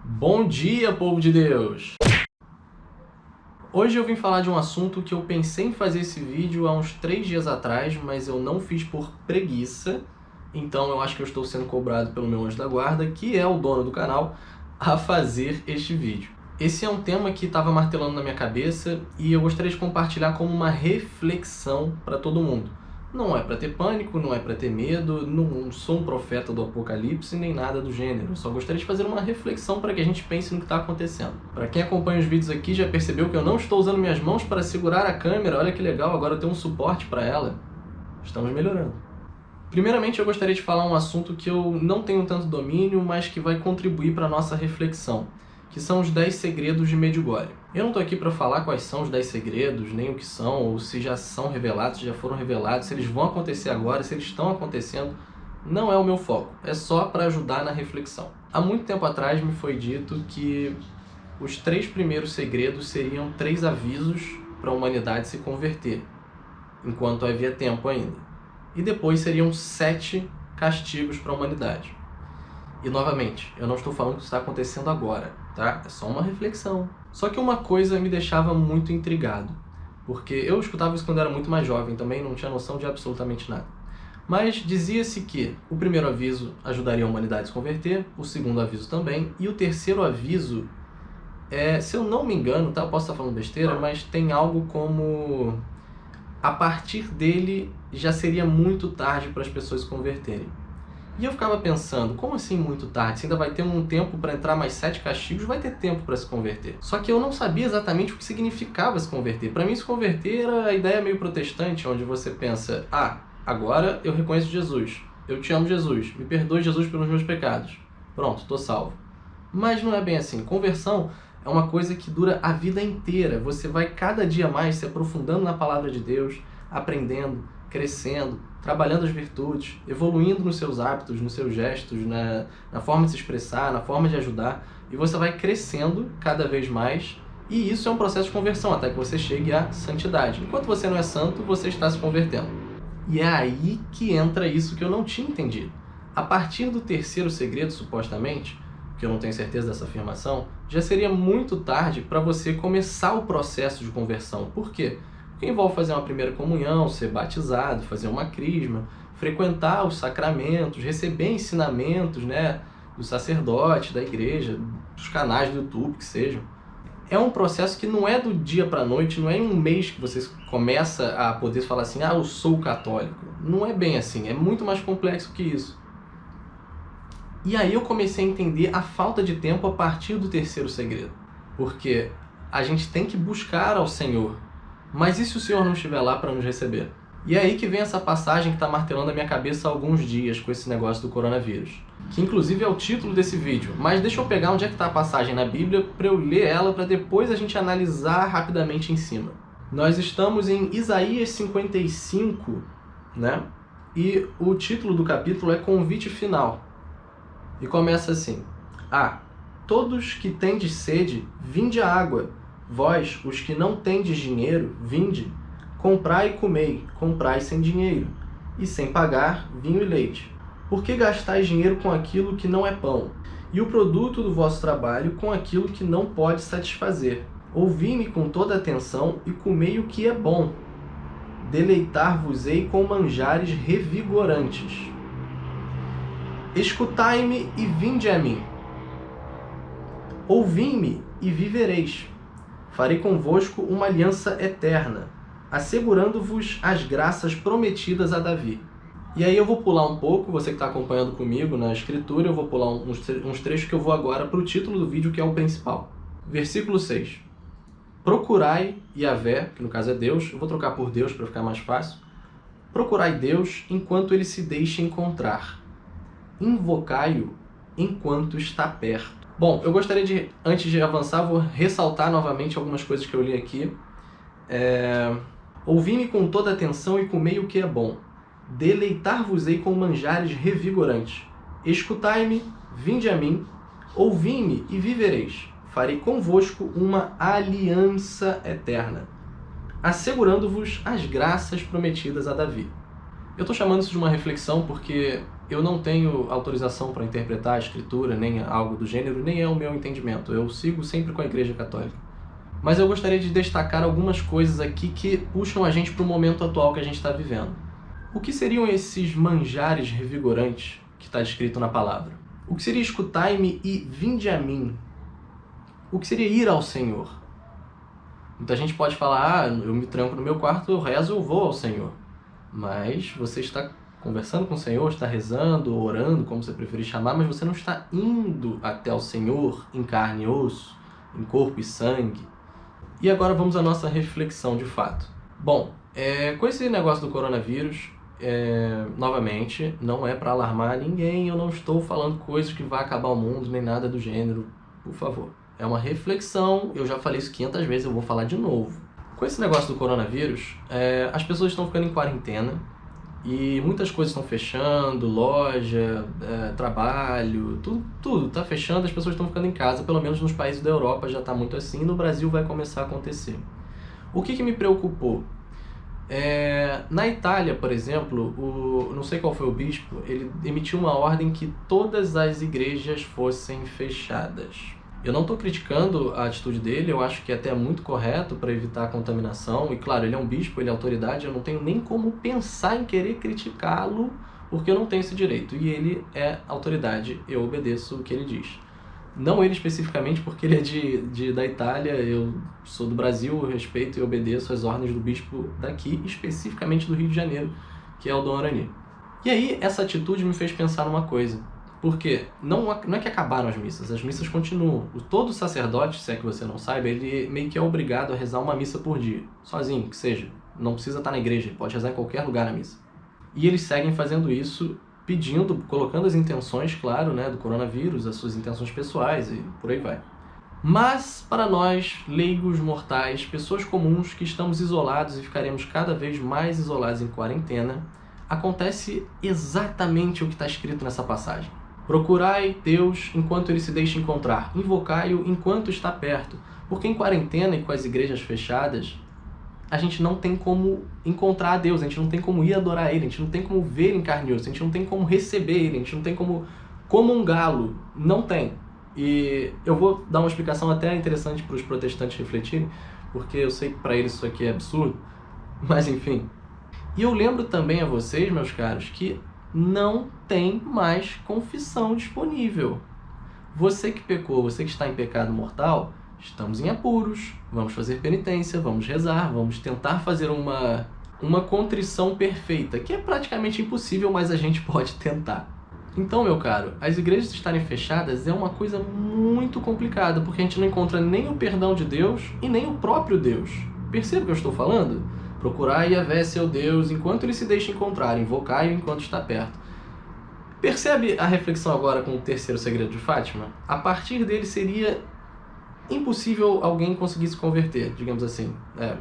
Bom dia, povo de Deus! Hoje eu vim falar de um assunto que eu pensei em fazer esse vídeo há uns 3 dias atrás, mas eu não fiz por preguiça, então eu acho que eu estou sendo cobrado pelo meu anjo da guarda, que é o dono do canal, a fazer este vídeo. Esse é um tema que estava martelando na minha cabeça e eu gostaria de compartilhar como uma reflexão para todo mundo. Não é para ter pânico, não é para ter medo, não sou um profeta do apocalipse, nem nada do gênero. Eu só gostaria de fazer uma reflexão para que a gente pense no que está acontecendo. Para quem acompanha os vídeos aqui já percebeu que eu não estou usando minhas mãos para segurar a câmera. Olha que legal, agora eu tenho um suporte para ela. Estamos melhorando. Primeiramente eu gostaria de falar um assunto que eu não tenho tanto domínio, mas que vai contribuir para a nossa reflexão, que são os 10 segredos de Medjugorje. Eu não estou aqui para falar quais são os 10 segredos, nem o que são, ou se já são revelados, se já foram revelados, se eles vão acontecer agora, se eles estão acontecendo. Não é o meu foco, é só para ajudar na reflexão. Há muito tempo atrás me foi dito que os 3 primeiros segredos seriam 3 avisos para a humanidade se converter, enquanto havia tempo ainda. E depois seriam 7 castigos para a humanidade. E novamente, eu não estou falando que isso está acontecendo agora, tá? É só uma reflexão. Só que uma coisa me deixava muito intrigado, porque eu escutava isso quando eu era muito mais jovem também, não tinha noção de absolutamente nada. Mas dizia-se que o primeiro aviso ajudaria a humanidade a se converter, o segundo aviso também, e o terceiro aviso, se eu não me engano, tá? Eu posso estar falando besteira, mas tem algo como: a partir dele já seria muito tarde para as pessoas se converterem. E eu ficava pensando, como assim muito tarde? Você ainda vai ter um tempo para entrar mais 7 castigos, vai ter tempo para se converter. Só que eu não sabia exatamente o que significava se converter. Para mim, se converter era a ideia meio protestante, onde você pensa: agora eu reconheço Jesus, eu te amo Jesus, me perdoe Jesus pelos meus pecados. Pronto, estou salvo. Mas não é bem assim. Conversão é uma coisa que dura a vida inteira. Você vai cada dia mais se aprofundando na palavra de Deus, aprendendo, crescendo, trabalhando as virtudes, evoluindo nos seus hábitos, nos seus gestos, na forma de se expressar, na forma de ajudar, e você vai crescendo cada vez mais, e isso é um processo de conversão, até que você chegue à santidade. Enquanto você não é santo, você está se convertendo. E é aí que entra isso que eu não tinha entendido. A partir do terceiro segredo, supostamente, que eu não tenho certeza dessa afirmação, já seria muito tarde para você começar o processo de conversão. Por quê? Porque envolve fazer uma primeira comunhão, ser batizado, fazer uma crisma, frequentar os sacramentos, receber ensinamentos, do sacerdote, da igreja, dos canais do YouTube, que sejam. É um processo que não é do dia para a noite, não é em um mês que você começa a poder falar assim: eu sou católico. Não é bem assim, é muito mais complexo que isso. E aí eu comecei a entender a falta de tempo a partir do terceiro segredo. Porque a gente tem que buscar ao Senhor. Mas e se o Senhor não estiver lá para nos receber? E é aí que vem essa passagem que está martelando a minha cabeça há alguns dias com esse negócio do coronavírus. Que inclusive é o título desse vídeo. Mas deixa eu pegar onde é que está a passagem na Bíblia para eu ler ela, para depois a gente analisar rapidamente em cima. Nós estamos em Isaías 55, E o título do capítulo é Convite Final. E começa assim: todos que tendes sede, vinde a água. Vós, os que não tendes dinheiro, vinde, comprai e comei, comprai sem dinheiro, e sem pagar vinho e leite. Por que gastais dinheiro com aquilo que não é pão, e o produto do vosso trabalho com aquilo que não pode satisfazer? Ouvi-me com toda atenção e comei o que é bom. Deleitar-vos-ei com manjares revigorantes. Escutai-me e vinde a mim. Ouvi-me e vivereis. Farei convosco uma aliança eterna, assegurando-vos as graças prometidas a Davi. E aí eu vou pular um pouco, você que está acompanhando comigo na escritura, eu vou pular uns trechos que eu vou agora para o título do vídeo, que é o principal. Versículo 6. Procurai Yahvé, que no caso é Deus, eu vou trocar por Deus para ficar mais fácil. Procurai Deus enquanto ele se deixe encontrar. Invocai-o enquanto está perto. Bom, eu gostaria de, antes de avançar, vou ressaltar novamente algumas coisas que eu li aqui. Ouvi-me com toda atenção e comei o que é bom. Deleitar-vos-ei com manjares revigorantes. Escutai-me, vinde a mim, ouvi-me e vivereis. Farei convosco uma aliança eterna, assegurando-vos as graças prometidas a Davi. Eu estou chamando isso de uma reflexão porque Eu não tenho autorização para interpretar a escritura, nem algo do gênero, nem é o meu entendimento. Eu sigo sempre com a Igreja Católica. Mas eu gostaria de destacar algumas coisas aqui que puxam a gente para o momento atual que a gente está vivendo. O que seriam esses manjares revigorantes que está descrito na palavra? O que seria escutai-me e vinde a mim? O que seria ir ao Senhor? Muita gente pode falar, eu me tranco no meu quarto, eu rezo, eu vou ao Senhor. Mas você está conversando com o Senhor, está rezando, orando, como você preferir chamar, mas você não está indo até o Senhor em carne e osso, em corpo e sangue. E agora vamos à nossa reflexão de fato. Bom, com esse negócio do coronavírus, novamente, não é para alarmar ninguém, eu não estou falando coisas que vai acabar o mundo, nem nada do gênero, por favor. É uma reflexão, eu já falei isso 500 vezes, eu vou falar de novo. Com esse negócio do coronavírus, as pessoas estão ficando em quarentena e muitas coisas estão fechando, loja, trabalho, tudo está fechando, as pessoas estão ficando em casa, pelo menos nos países da Europa já está muito assim, no Brasil vai começar a acontecer. O que me preocupou? Na Itália, por exemplo, não sei qual foi o bispo, ele emitiu uma ordem que todas as igrejas fossem fechadas. Eu não estou criticando a atitude dele, eu acho que é até muito correto para evitar a contaminação. E claro, ele é um bispo, ele é autoridade, eu não tenho nem como pensar em querer criticá-lo, porque eu não tenho esse direito. E ele é autoridade, eu obedeço o que ele diz. Não ele especificamente, porque ele é da Itália, eu sou do Brasil, eu respeito e obedeço as ordens do bispo daqui, especificamente do Rio de Janeiro, que é o Dom Arani. E aí, essa atitude me fez pensar numa coisa. Porque não é que acabaram as missas continuam. Todo sacerdote, se é que você não saiba, ele meio que é obrigado a rezar uma missa por dia, sozinho, que seja. Não precisa estar na igreja, ele pode rezar em qualquer lugar na missa. E eles seguem fazendo isso, pedindo, colocando as intenções, claro, né, do coronavírus, as suas intenções pessoais e por aí vai. Mas, para nós, leigos mortais, pessoas comuns que estamos isolados e ficaremos cada vez mais isolados em quarentena, acontece exatamente o que está escrito nessa passagem. Procurai Deus enquanto ele se deixa encontrar, invocai-o enquanto está perto, porque em quarentena e com as igrejas fechadas, a gente não tem como encontrar a Deus, a gente não tem como ir adorar Ele, a gente não tem como ver Ele em carne e osso, a gente não tem como receber Ele, a gente não tem como comungá-lo, não tem. E eu vou dar uma explicação até interessante para os protestantes refletirem, porque eu sei que para eles isso aqui é absurdo, mas enfim. E eu lembro também a vocês, meus caros, que não tem mais confissão disponível. Você que pecou, você que está em pecado mortal, estamos em apuros, vamos fazer penitência, vamos rezar, vamos tentar fazer uma contrição perfeita, que é praticamente impossível, mas a gente pode tentar. Então, meu caro, as igrejas estarem fechadas é uma coisa muito complicada, porque a gente não encontra nem o perdão de Deus e nem o próprio Deus. Percebe o que eu estou falando? Procurai Yahvé, seu Deus, enquanto ele se deixa encontrar, invocai-o enquanto está perto. Percebe a reflexão agora com o terceiro segredo de Fátima? A partir dele seria impossível alguém conseguir se converter, digamos assim.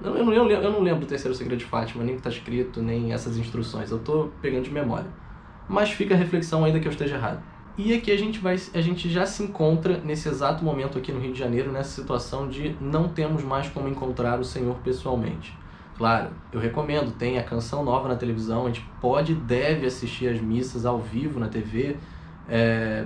Eu não lembro do terceiro segredo de Fátima, nem o que está escrito, nem essas instruções. Eu estou pegando de memória. Mas fica a reflexão ainda que eu esteja errado. E aqui a gente já se encontra nesse exato momento aqui no Rio de Janeiro, nessa situação de não temos mais como encontrar o Senhor pessoalmente. Claro, eu recomendo, tem a Canção Nova na televisão, a gente pode e deve assistir as missas ao vivo na TV,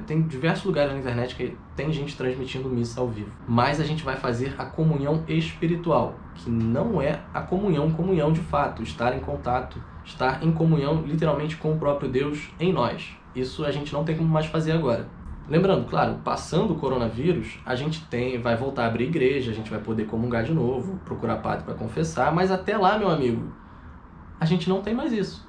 tem diversos lugares na internet que tem gente transmitindo missa ao vivo. Mas a gente vai fazer a comunhão espiritual, que não é a comunhão de fato, estar em contato, estar em comunhão literalmente com o próprio Deus em nós. Isso a gente não tem como mais fazer agora. Lembrando, claro, passando o coronavírus, a gente vai voltar a abrir igreja, a gente vai poder comungar de novo, procurar padre para confessar, mas até lá, meu amigo, a gente não tem mais isso.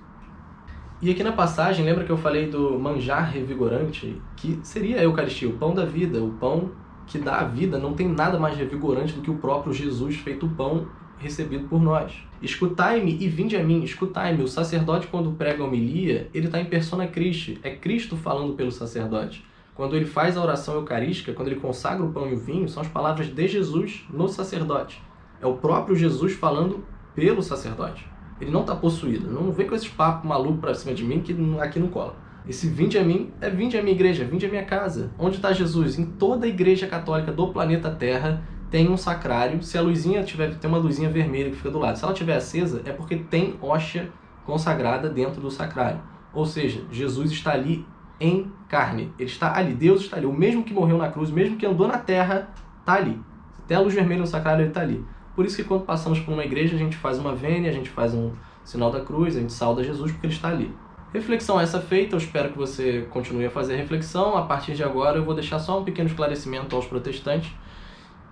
E aqui na passagem, lembra que eu falei do manjar revigorante, que seria a Eucaristia, o pão da vida, o pão que dá a vida. Não tem nada mais revigorante do que o próprio Jesus feito pão recebido por nós. Escutai-me e vinde a mim, escutai-me. O sacerdote, quando prega a homilia, ele está em persona Christi, é Cristo falando pelo sacerdote. Quando ele faz a oração eucarística, quando ele consagra o pão e o vinho, são as palavras de Jesus no sacerdote. É o próprio Jesus falando pelo sacerdote. Ele não está possuído. Não vem com esses papos malucos para cima de mim que aqui não cola. Esse vinde a mim é vinde à minha igreja, vinde à minha casa. Onde está Jesus? Em toda a igreja católica do planeta Terra tem um sacrário. Se a luzinha tem uma luzinha vermelha que fica do lado. Se ela estiver acesa, é porque tem hóstia consagrada dentro do sacrário. Ou seja, Jesus está ali em carne. Ele está ali, Deus está ali. O mesmo que morreu na cruz, o mesmo que andou na terra, está ali. Até a luz vermelha no sacrário, ele está ali. Por isso que quando passamos por uma igreja, a gente faz uma vênia, a gente faz um sinal da cruz, a gente sauda Jesus porque ele está ali. Reflexão essa feita, eu espero que você continue a fazer reflexão. A partir de agora eu vou deixar só um pequeno esclarecimento aos protestantes.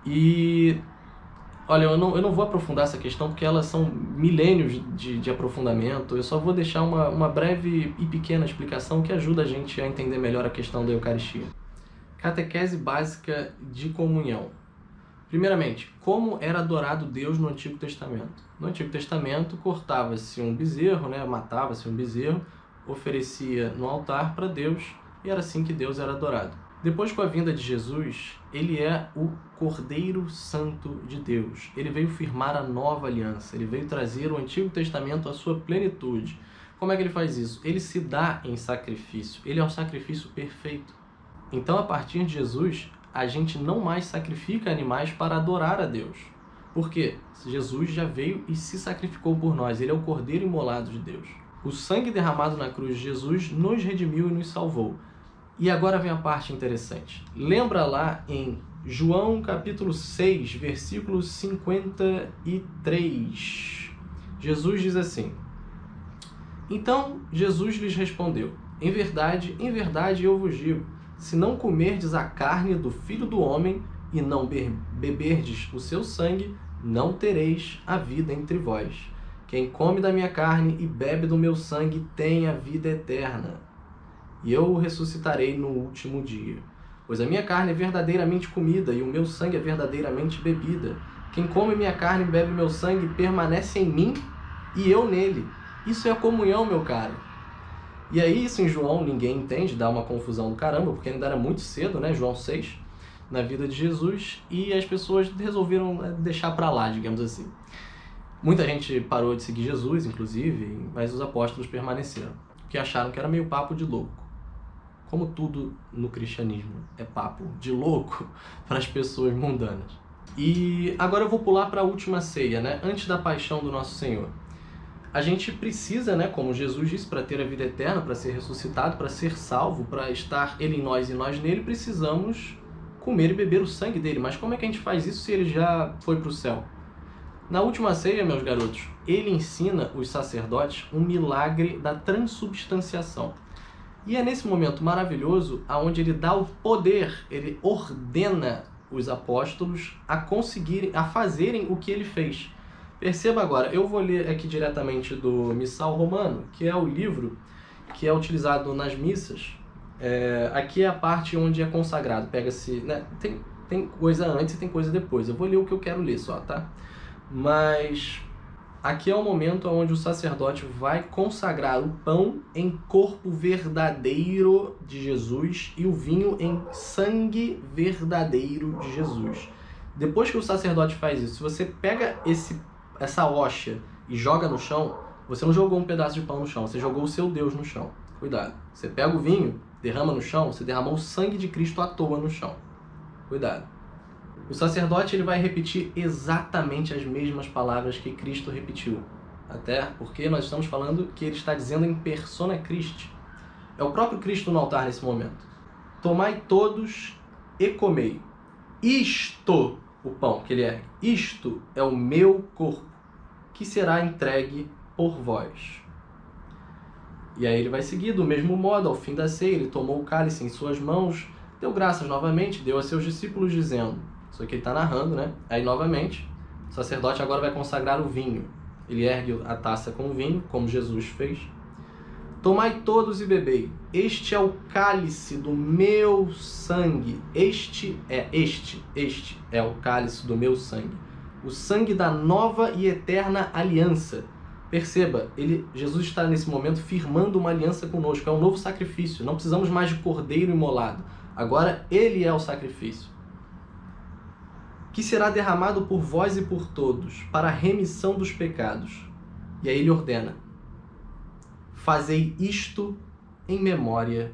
E olha, eu não vou aprofundar essa questão porque elas são milênios de aprofundamento. Eu só vou deixar uma breve e pequena explicação que ajuda a gente a entender melhor a questão da Eucaristia. Catequese básica de comunhão. Primeiramente, como era adorado Deus no Antigo Testamento? No Antigo Testamento cortava-se um bezerro, matava-se um bezerro, oferecia no altar para Deus e era assim que Deus era adorado. Depois, com a vinda de Jesus, ele é o Cordeiro Santo de Deus. Ele veio firmar a nova aliança, ele veio trazer o Antigo Testamento à sua plenitude. Como é que ele faz isso? Ele se dá em sacrifício, ele é o sacrifício perfeito. Então, a partir de Jesus, a gente não mais sacrifica animais para adorar a Deus. Por quê? Jesus já veio e se sacrificou por nós, ele é o Cordeiro imolado de Deus. O sangue derramado na cruz de Jesus nos redimiu e nos salvou. E agora vem a parte interessante. Lembra lá em João capítulo 6, versículo 53. Jesus diz assim: Então Jesus lhes respondeu: em verdade eu vos digo, se não comerdes a carne do Filho do Homem e não beberdes o seu sangue, não tereis a vida entre vós. Quem come da minha carne e bebe do meu sangue tem a vida eterna, e eu o ressuscitarei no último dia. Pois a minha carne é verdadeiramente comida e o meu sangue é verdadeiramente bebida. Quem come minha carne e bebe meu sangue permanece em mim e eu nele. Isso é a comunhão, meu caro. E aí, isso em João ninguém entende, dá uma confusão do caramba, porque ainda era muito cedo, João 6, na vida de Jesus, e as pessoas resolveram deixar pra lá, digamos assim. Muita gente parou de seguir Jesus, inclusive, mas os apóstolos permaneceram, porque acharam que era meio papo de louco. Como tudo no cristianismo é papo de louco para as pessoas mundanas. E agora eu vou pular para a última ceia, antes da paixão do nosso Senhor. A gente precisa, como Jesus disse, para ter a vida eterna, para ser ressuscitado, para ser salvo, para estar Ele em nós e nós nele, precisamos comer e beber o sangue dele. Mas como é que a gente faz isso se ele já foi para o céu? Na última ceia, meus garotos, ele ensina os sacerdotes um milagre da transubstanciação. E é nesse momento maravilhoso onde ele dá o poder, ele ordena os apóstolos a fazerem o que ele fez. Perceba agora, eu vou ler aqui diretamente do Missal Romano, que é o livro que é utilizado nas missas. Aqui é a parte onde é consagrado. Pega-se, tem coisa antes e tem coisa depois. Eu vou ler o que eu quero ler só, tá? Mas aqui é o momento onde o sacerdote vai consagrar o pão em corpo verdadeiro de Jesus e o vinho em sangue verdadeiro de Jesus. Depois que o sacerdote faz isso, se você pega essa hóstia e joga no chão, você não jogou um pedaço de pão no chão, você jogou o seu Deus no chão. Cuidado. Você pega o vinho, derrama no chão, você derramou o sangue de Cristo à toa no chão. Cuidado. O sacerdote ele vai repetir exatamente as mesmas palavras que Cristo repetiu. Até porque nós estamos falando que ele está dizendo em persona Christi. É o próprio Cristo no altar nesse momento. Tomai todos e comei. Isto, o pão que ele ergue, isto é o meu corpo, que será entregue por vós. E aí ele vai seguir do mesmo modo, ao fim da ceia, ele tomou o cálice em suas mãos, deu graças novamente, deu a seus discípulos dizendo, isso aqui ele está narrando, Aí novamente, o sacerdote agora vai consagrar o vinho. Ele ergue a taça com o vinho, como Jesus fez. Tomai todos e bebei, este é o cálice do meu sangue, este é o cálice do meu sangue, o sangue da nova e eterna aliança. Perceba, Jesus está nesse momento firmando uma aliança conosco, é um novo sacrifício, não precisamos mais de cordeiro imolado, agora ele é o sacrifício. Que será derramado por vós e por todos, para a remissão dos pecados. E aí ele ordena, fazei isto em memória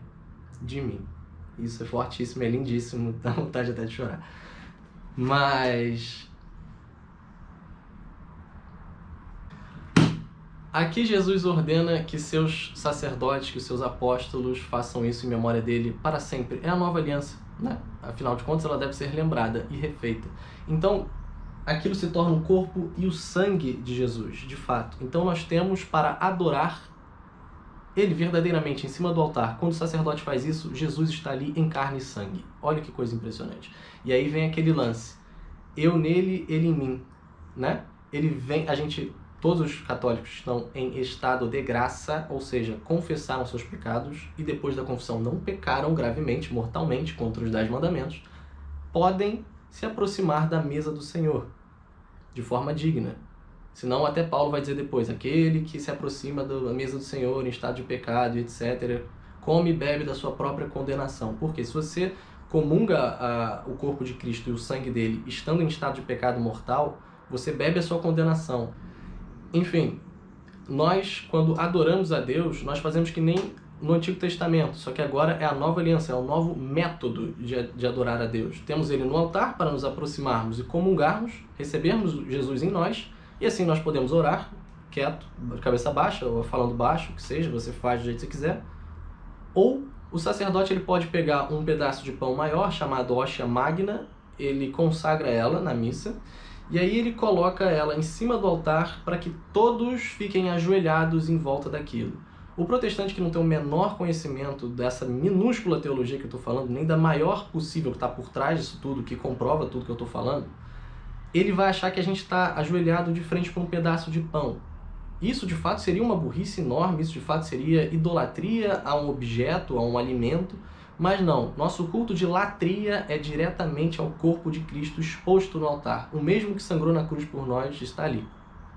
de mim. Isso é fortíssimo, é lindíssimo, dá vontade até de chorar. Mas Aqui Jesus ordena que seus sacerdotes, que os seus apóstolos façam isso em memória dele para sempre. É a nova aliança, né? Afinal de contas, ela deve ser lembrada e refeita. Então, aquilo se torna o corpo e o sangue de Jesus, de fato. Então nós temos para adorar ele verdadeiramente em cima do altar. Quando o sacerdote faz isso, Jesus está ali em carne e sangue. Olha que coisa impressionante. E aí vem aquele lance. Eu nele, ele em mim, né? Ele vem, todos os católicos estão em estado de graça, ou seja, confessaram seus pecados e depois da confissão não pecaram gravemente, mortalmente contra os 10 mandamentos, podem se aproximar da mesa do Senhor de forma digna. Senão até Paulo vai dizer depois, aquele que se aproxima da mesa do Senhor em estado de pecado, etc., come e bebe da sua própria condenação. Porque se você comunga o corpo de Cristo e o sangue dele estando em estado de pecado mortal, você bebe a sua condenação. Enfim, nós, quando adoramos a Deus, nós fazemos que nem no Antigo Testamento, só que agora é a nova aliança, é o novo método de adorar a Deus. Temos ele no altar para nos aproximarmos e comungarmos, recebermos Jesus em nós, e assim nós podemos orar, quieto, cabeça baixa, ou falando baixo, o que seja, você faz do jeito que você quiser. Ou o sacerdote ele pode pegar um pedaço de pão maior, chamado hóstia magna, ele consagra ela na missa, e aí ele coloca ela em cima do altar para que todos fiquem ajoelhados em volta daquilo. O protestante que não tem o menor conhecimento dessa minúscula teologia que eu estou falando, nem da maior possível que está por trás disso tudo, que comprova tudo que eu estou falando, ele vai achar que a gente está ajoelhado de frente para um pedaço de pão. Isso de fato seria uma burrice enorme, isso de fato seria idolatria a um objeto, a um alimento, mas não, nosso culto de latria é diretamente ao corpo de Cristo exposto no altar. O mesmo que sangrou na cruz por nós está ali.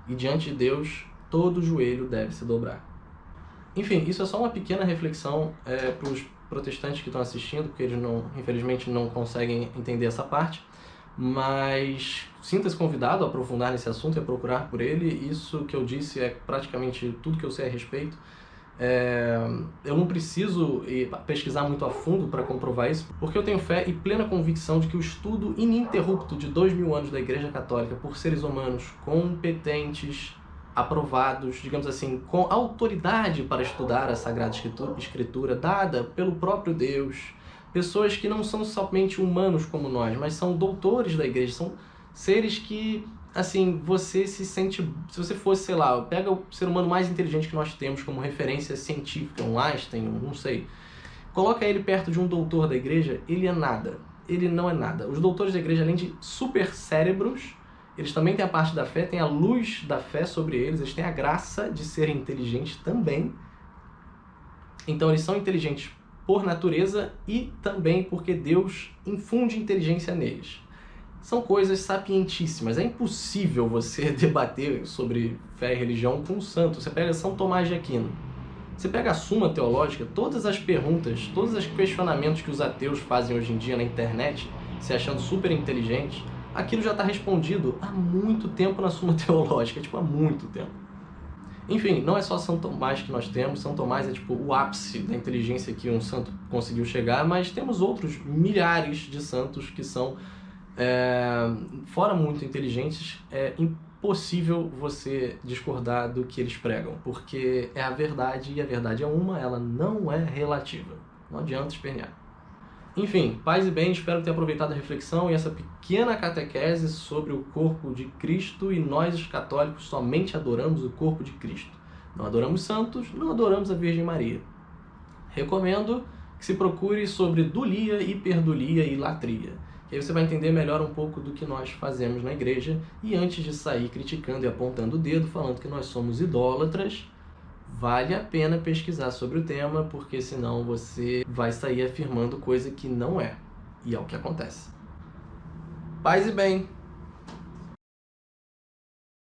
E diante de Deus, todo joelho deve se dobrar. Enfim, isso é só uma pequena reflexão para os protestantes que estão assistindo, porque eles infelizmente não conseguem entender essa parte, mas sinta-se convidado a aprofundar nesse assunto e a procurar por ele. Isso que eu disse é praticamente tudo que eu sei a respeito. Eu não preciso pesquisar muito a fundo para comprovar isso, porque eu tenho fé e plena convicção de que o estudo ininterrupto de 2000 anos da Igreja Católica por seres humanos competentes, aprovados, digamos assim, com autoridade para estudar a Sagrada Escritura dada pelo próprio Deus, pessoas que não são somente humanos como nós, mas são doutores da Igreja, são seres que, assim, você se sente, se você fosse, sei lá, pega o ser humano mais inteligente que nós temos como referência científica, um Einstein, não sei, coloca ele perto de um doutor da Igreja, ele é nada, ele não é nada. Os doutores da Igreja, além de super cérebros, eles também têm a parte da fé, têm a luz da fé sobre eles têm a graça de serem inteligentes também. Então eles são inteligentes por natureza e também porque Deus infunde inteligência neles. São coisas sapientíssimas. É impossível você debater sobre fé e religião com um santo. Você pega São Tomás de Aquino, você pega a Suma Teológica, todas as perguntas, todos os questionamentos que os ateus fazem hoje em dia na internet, se achando super inteligentes, aquilo já está respondido há muito tempo na Suma Teológica, tipo, há muito tempo. Enfim, não é só São Tomás que nós temos, São Tomás é tipo o ápice da inteligência que um santo conseguiu chegar, mas temos outros milhares de santos que são, fora muito inteligentes, é impossível você discordar do que eles pregam, porque é a verdade e a verdade é uma, ela não é relativa, não adianta espernear. Enfim, paz e bem, espero ter aproveitado a reflexão e essa pequena catequese sobre o corpo de Cristo, e nós, os católicos, somente adoramos o corpo de Cristo. Não adoramos santos, não adoramos a Virgem Maria. Recomendo que se procure sobre dulia, hiperdulia e latria, que aí você vai entender melhor um pouco do que nós fazemos na igreja, e antes de sair criticando e apontando o dedo, falando que nós somos idólatras, vale a pena pesquisar sobre o tema, porque senão você vai sair afirmando coisa que não é. E é o que acontece. Paz e bem!